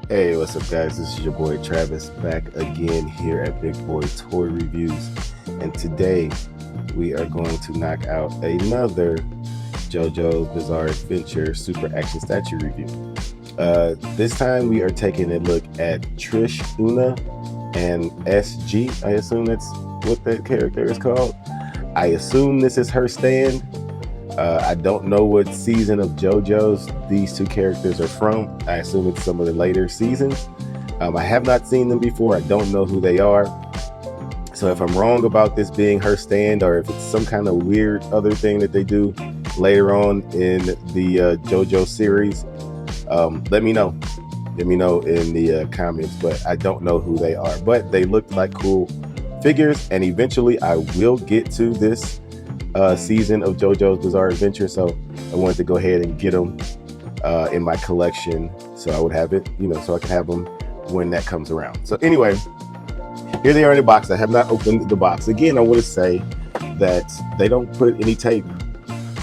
Hey, what's up, guys? This is your boy Travis back again here at Big Boy Toy Reviews, and today we are going to knock out another JoJo's Bizarre Adventure Super Action Statue review. This time we are taking a look at Trish, Una, and SG. I assume that's what that character is called. I assume this is her stand. I don't know what season of JoJo's these two characters are from. I assume it's some of the later seasons. I have not seen them before. I don't know who they are. So if I'm wrong about this being her stand, or if it's some kind of weird other thing that they do later on in the JoJo series, let me know. Let me know in the comments. But I don't know who they are. But they look like cool figures, and eventually I will get to this season of JoJo's Bizarre Adventure, so I wanted to go ahead and get them in my collection, so I would have it, so I can have them when that comes around. So anyway, here they are in the box. I have not opened the box. Again, I want to say that they don't put any tape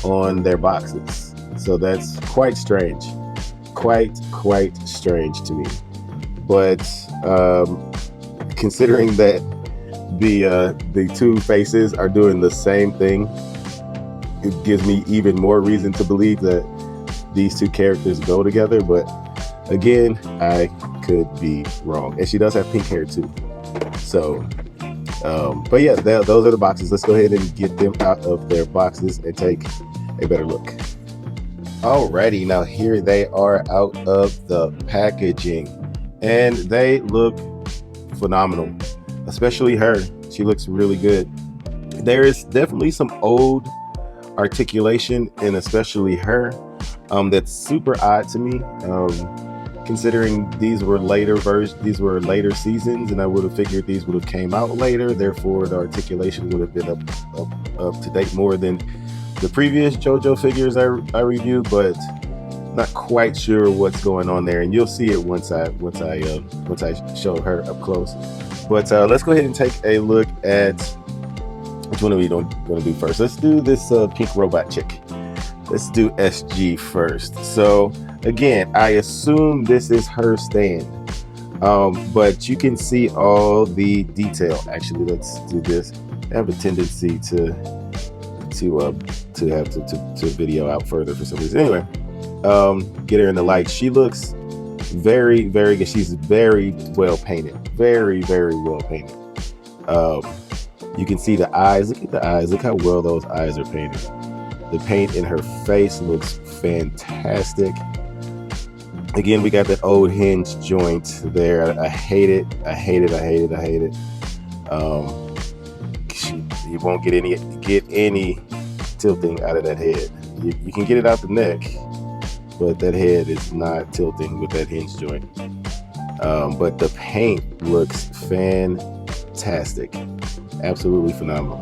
on their boxes, so that's quite strange, quite strange to me. But considering that the two faces are doing the same thing, it gives me even more reason to believe that these two characters go together. But again, I could be wrong, and she does have pink hair too. So but yeah, those are the boxes. Let's go ahead and get them out of their boxes and take a better look. Alrighty, now here they are out of the packaging, and they look phenomenal. Especially her, she looks really good. There is definitely some old articulation in especially her that's super odd to me, considering these were later seasons, and I would have figured these would have came out later, therefore the articulation would have been up to date more than the previous JoJo figures I reviewed, but not quite sure what's going on there, and you'll see it once I show her up close. But let's go ahead and take a look at which one are we going to do first. Let's do this pink robot chick. Let's do SG first. So again, I assume this is her stand, but you can see all the detail. Actually, let's do this. I have a tendency to video out further for some reason. Anyway, get her in the light. She looks very good. She's very well painted, very well painted. You can see the eyes. Look at the eyes. Look how well those eyes are painted. The paint in her face looks fantastic. Again, we got that old hinge joint there. I hate it. You won't get any tilting out of that head. You can get it out the neck, but that head is not tilting with that hinge joint. But the paint looks fantastic. Absolutely phenomenal.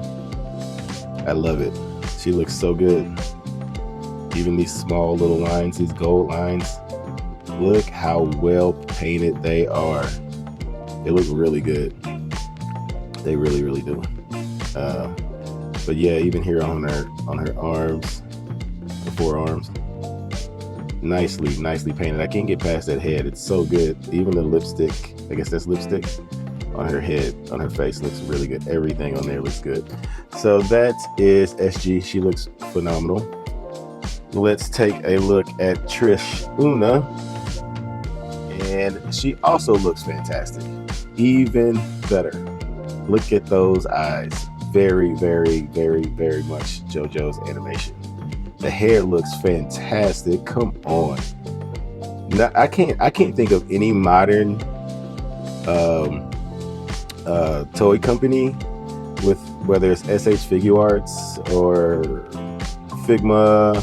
I love it. She looks so good. Even these small little lines, these gold lines, look how well painted they are. They look really good. They really do. But yeah, even here on her arms, her forearms, nicely painted. I can't get past that head. It's so good. Even the lipstick, I guess that's lipstick, on her head, on her face looks really good. Everything on there looks good. So that is SG. She looks phenomenal. Let's take a look at Trish Una, and she also looks fantastic. Even better. Look at those eyes. Very much JoJo's animation. The hair looks fantastic. Come on. Now, I can't think of any modern toy company, with whether it's SH Figure Arts or Figma,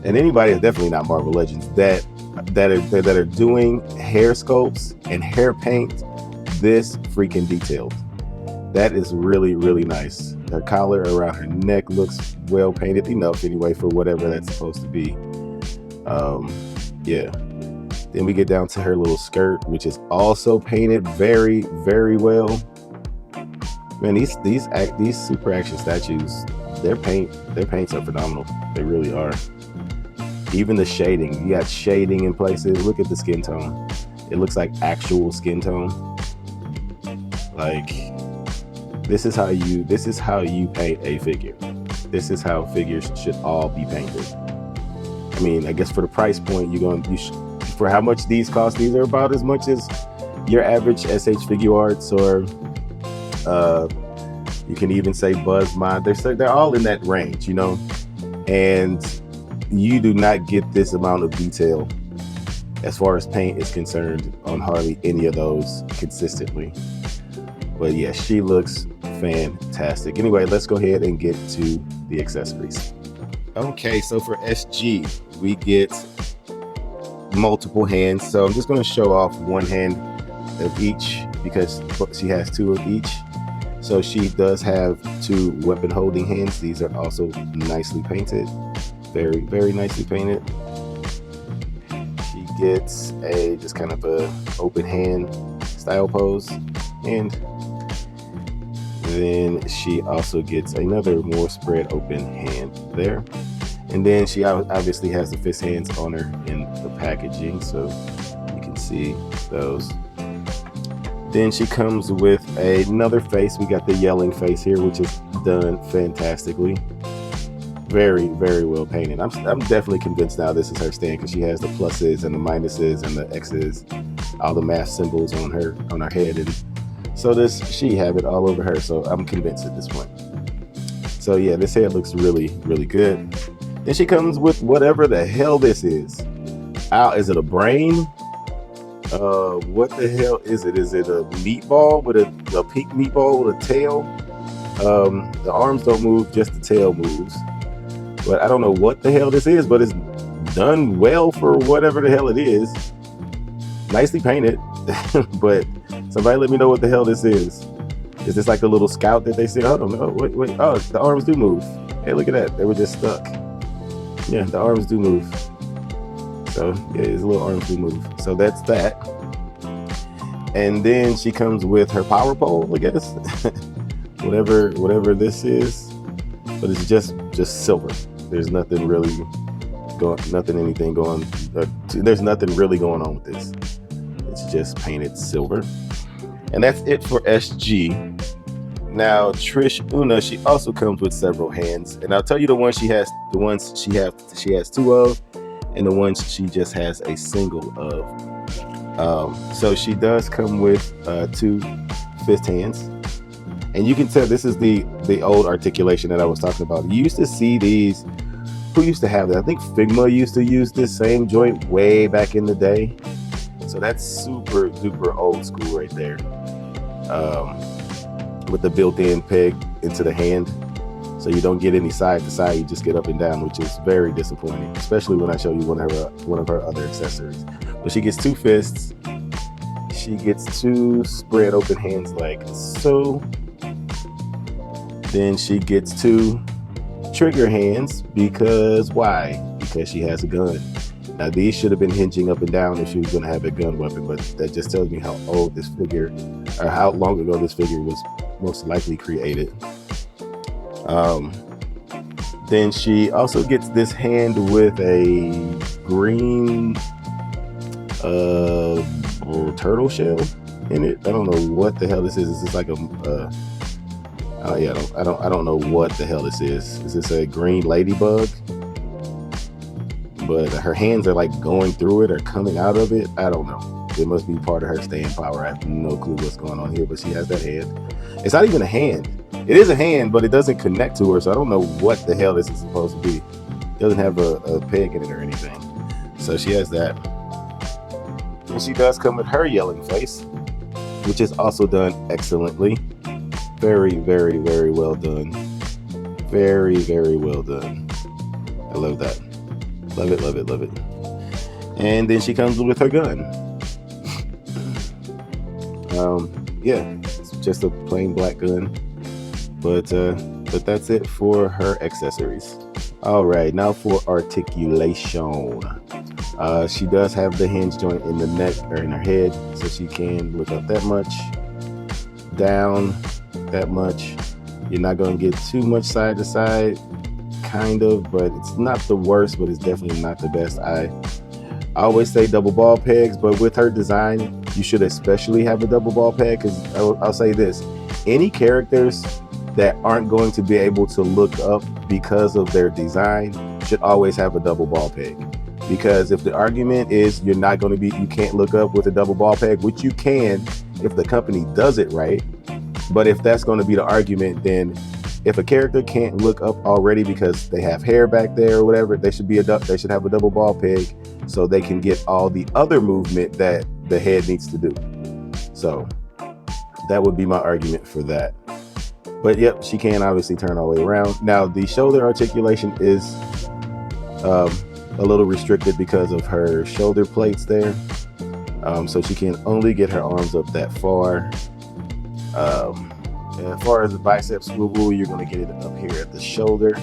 and anybody that's definitely not Marvel Legends, that are doing hair sculpts and hair paint this freaking detailed. That is really nice. Her collar around her neck looks well painted enough anyway for whatever that's supposed to be. Yeah. Then we get down to her little skirt, which is also painted very well. Man, these super action statues, their paints are phenomenal. They really are. Even the shading, you got shading in places. Look at the skin tone. It looks like actual skin tone. Like, this is how you paint a figure. This is how figures should all be painted. I mean, I guess for the price point, for how much these cost, these are about as much as your average SH Figure Arts, or you can even say Buzz Mod. They're all in that range, you know. And you do not get this amount of detail as far as paint is concerned on hardly any of those consistently. But yeah, she looks fantastic. Anyway, let's go ahead and get to the accessories. Okay, so for SG, we get multiple hands. So I'm just going to show off one hand of each because she has two of each. So she does have two weapon holding hands. These are also nicely painted. Very, very nicely painted. She gets a just kind of a open hand style pose, and then she also gets another more spread open hand there. And then she obviously has the fist hands on her in the packaging, so you can see those. Then she comes with another face. We got the yelling face here, which is done fantastically. Very, very well painted. I'm definitely convinced now this is her stand, because she has the pluses and the minuses and the X's, all the math symbols on her head, and so she have it all over her. So I'm convinced at this point. So yeah, this head looks really, really good. Then she comes with whatever the hell this is. Is it a brain? What the hell is it? Is it a meatball with a pink meatball with a tail? The arms don't move, just the tail moves. But I don't know what the hell this is, but it's done well for whatever the hell it is. Nicely painted. But somebody let me know what the hell this is. Is this like the little scout that they said? I don't know. Wait. Oh, the arms do move. Hey, look at that. They were just stuck. Yeah, the arms do move. So yeah, his little arms do move. So that's that. And then she comes with her power pole, I guess. whatever this is. But it's just silver. There's nothing really there's nothing really going on with this. It's just painted silver. And that's it for SG. Now Trish Una, she also comes with several hands, and I'll tell you the ones she has two of, and the ones she just has a single of. So she does come with two fist hands, and you can tell this is the old articulation that I was talking about. You used to see these. Who used to have that? I think Figma used to use this same joint way back in the day. So that's super duper old school right there. With the built-in peg into the hand, so you don't get any side to side, you just get up and down, which is very disappointing, especially when I show you one of her other accessories. But she gets two fists, she gets two spread open hands like so, then she gets two trigger hands, because why? Because she has a gun. Now these should have been hinging up and down if she was going to have a gun weapon, but that just tells me how old this figure, or how long ago this figure was most likely created. Then she also gets this hand with a green turtle shell in it. I don't know what the hell this is. Is this like a I don't know what the hell this is. Is this a green ladybug? But her hands are like going through it or coming out of it. I don't know. It must be part of her staying power. I have no clue what's going on here, but she has that hand. It's not even a hand. It is a hand, but it doesn't connect to her, so I don't know what the hell this is supposed to be. It doesn't have a peg in it or anything. So she has that. And she does come with her yelling face, which is also done excellently. Very, very, very well done. Very, very well done. I love that. Love it, love it, love it. And then she comes with her gun. Yeah, it's just a plain black gun. But that's it for her accessories. All right, now for articulation. She does have the hinge joint in the neck or in her head, so she can look up that much, down that much. You're not going to get too much side to side. kind of, but it's not the worst, but it's definitely not the best. I always say double ball pegs, but with her design, you should especially have a double ball peg, because I'll say this: any characters that aren't going to be able to look up because of their design should always have a double ball peg. Because if the argument is you can't look up with a double ball peg, which you can if the company does it right, but if that's going to be the argument, then if a character can't look up already because they have hair back there or whatever, they should have a double ball peg so they can get all the other movement that the head needs to do. So that would be my argument for that. But yep, she can obviously turn all the way around. Now the shoulder articulation is a little restricted because of her shoulder plates there. So she can only get her arms up that far. As far as the bicep swivel, you're going to get it up here at the shoulder.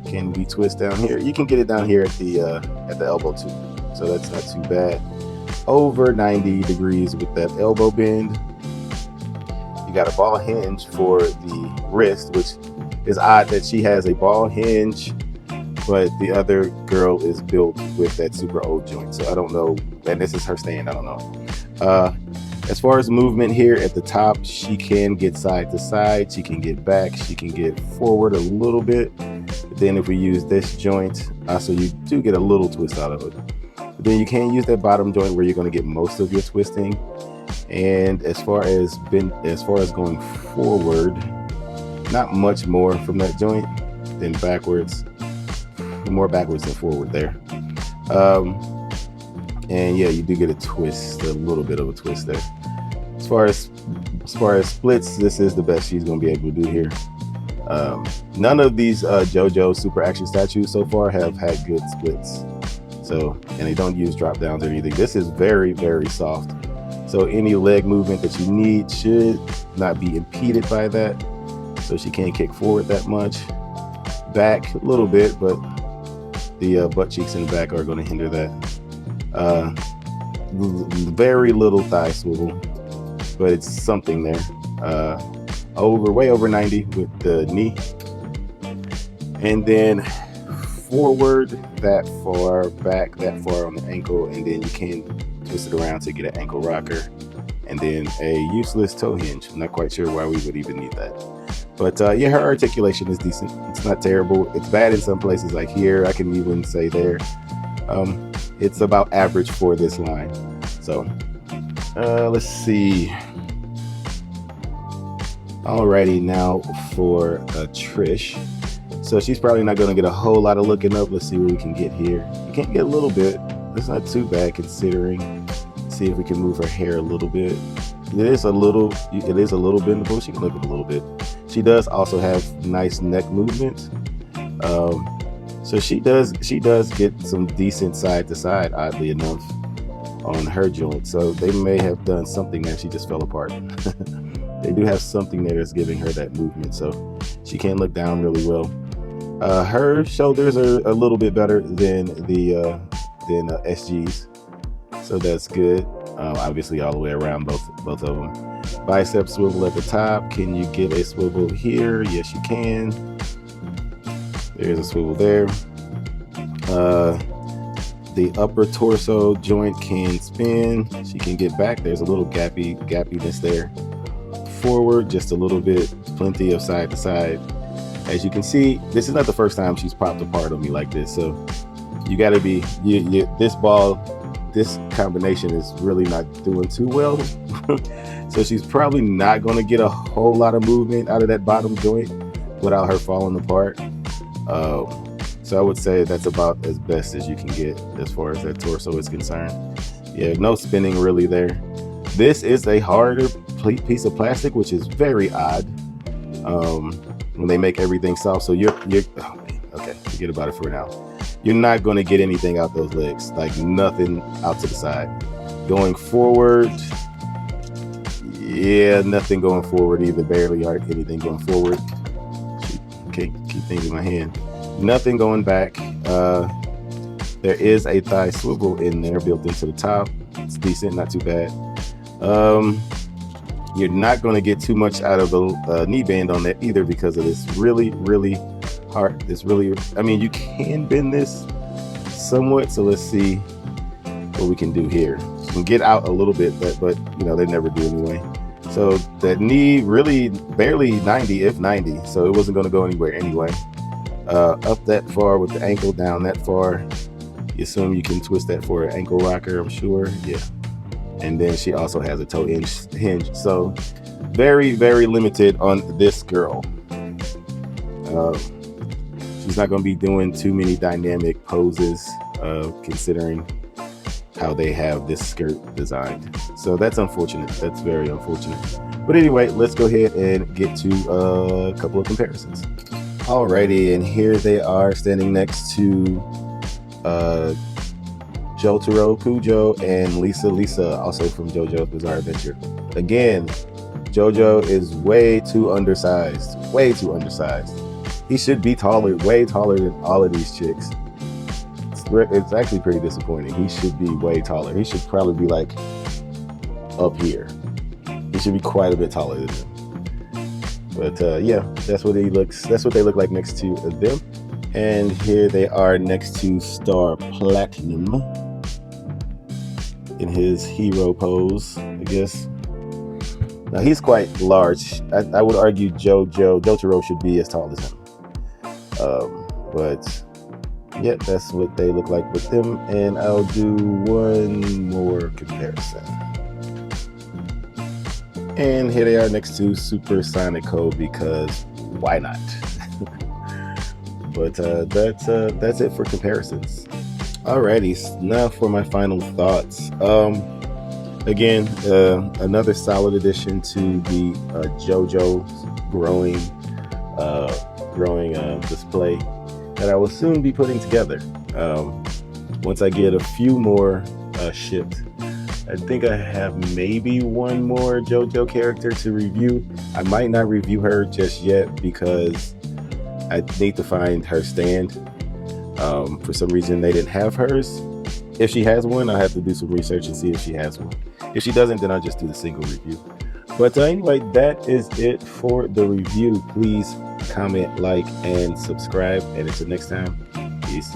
Can we twist down here? You can get it down here at the elbow too. So that's not too bad. Over 90 degrees with that elbow bend. You got a ball hinge for the wrist, which is odd that she has a ball hinge, but the other girl is built with that super old joint. So I don't know. And this is her stand. I don't know. As far as movement here at the top, she can get side to side, she can get back, she can get forward a little bit. But then if we use this joint, so you do get a little twist out of it. But then you can use that bottom joint where you're going to get most of your twisting. And as far as going forward, not much more from that joint than backwards, more backwards than forward there. And yeah, you do get a twist, a little bit of a twist there. As far as splits, this is the best she's going to be able to do here. None of these JoJo super action statues so far have had good splits. So, and they don't use drop downs or anything. This is very, very soft. So any leg movement that you need should not be impeded by that. So she can't kick forward that much. Back a little bit, but the butt cheeks in the back are going to hinder that. Very little thigh swivel, but it's something there. Way over 90 with the knee, and then forward that far, back that far on the ankle, and then you can twist it around to get an ankle rocker, and then a useless toe hinge. I'm not quite sure why we would even need that, but yeah, her articulation is decent. It's not terrible. It's bad in some places, like here. I can even say there. It's about average for this line. So let's see. Alrighty, now for Trish. So she's probably not going to get a whole lot of looking up. Let's see what we can get here. You can get a little bit. That's not too bad considering. See if we can move her hair a little bit. It is a little bendable. She can look up a little bit. She does also have nice neck movement. So she does get some decent side to side, oddly enough, on her joint. So they may have done something there. She just fell apart. They do have something there that's giving her that movement, so she can look down really well. Her shoulders are a little bit better than the SG's, so that's good. Obviously, all the way around, both of them. Bicep swivel at the top. Can you get a swivel here? Yes, you can. There's a swivel there. The upper torso joint can spin. She can get back. There's a little gappiness there. Forward just a little bit. Plenty of side to side. As you can see, this is not the first time she's popped apart on me like this. So you got to be this combination is really not doing too well. So she's probably not going to get a whole lot of movement out of that bottom joint without her falling apart. So I would say that's about as best as you can get as far as that torso is concerned. Yeah, no spinning really there. This is a harder piece of plastic, which is very odd when they make everything soft. So okay, forget about it for now. You're not going to get anything out those legs, like nothing out to the side. Going forward, yeah, nothing going forward either. Barely anything going forward. Okay, keep things in my hand. Nothing going back. There is a thigh swivel in there built into the top. It's decent, not too bad. You're not going to get too much out of the knee band on that either because of this really, really heart. It's really, I mean, you can bend this somewhat. So let's see what we can do here. You can get out a little bit, but you know, they never do anyway. So that knee really barely 90, if 90. So it wasn't going to go anywhere anyway. Up that far with the ankle, down that far. You assume you can twist that for an ankle rocker, I'm sure. Yeah. And then she also has a toe hinge. So very, very limited on this girl. She's not going to be doing too many dynamic poses, considering how they have this skirt designed. So that's unfortunate. That's very unfortunate. But anyway, let's go ahead and get to a couple of comparisons. Alrighty, and here they are standing next to Jotaro Kujo and Lisa, also from JoJo's Bizarre Adventure. Again, JoJo is way too undersized. Way too undersized. He should be taller, way taller than all of these chicks. It's actually pretty disappointing. He should be way taller. He should probably be like up here. He should be quite a bit taller than them. But yeah, that's what he looks. That's what they look like next to them. And here they are next to Star Platinum in his hero pose, I guess. Now he's quite large. I would argue Jotaro should be as tall as him. But yeah, that's what they look like with them. And I'll do one more comparison. And here they are next to Super Sonico, because why not? But that's it for comparisons. Alrighty, now for my final thoughts. Again, another solid addition to the JoJo's growing display that I will soon be putting together. Once I get a few more shipped. I think I have maybe one more JoJo character to review. I might not review her just yet because I need to find her stand. For some reason they didn't have hers. If she has one, I'll have to do some research and see if she has one. If she doesn't, then I'll just do the single review. But anyway, that is it for the review. Please comment, like, and subscribe. And until next time, peace.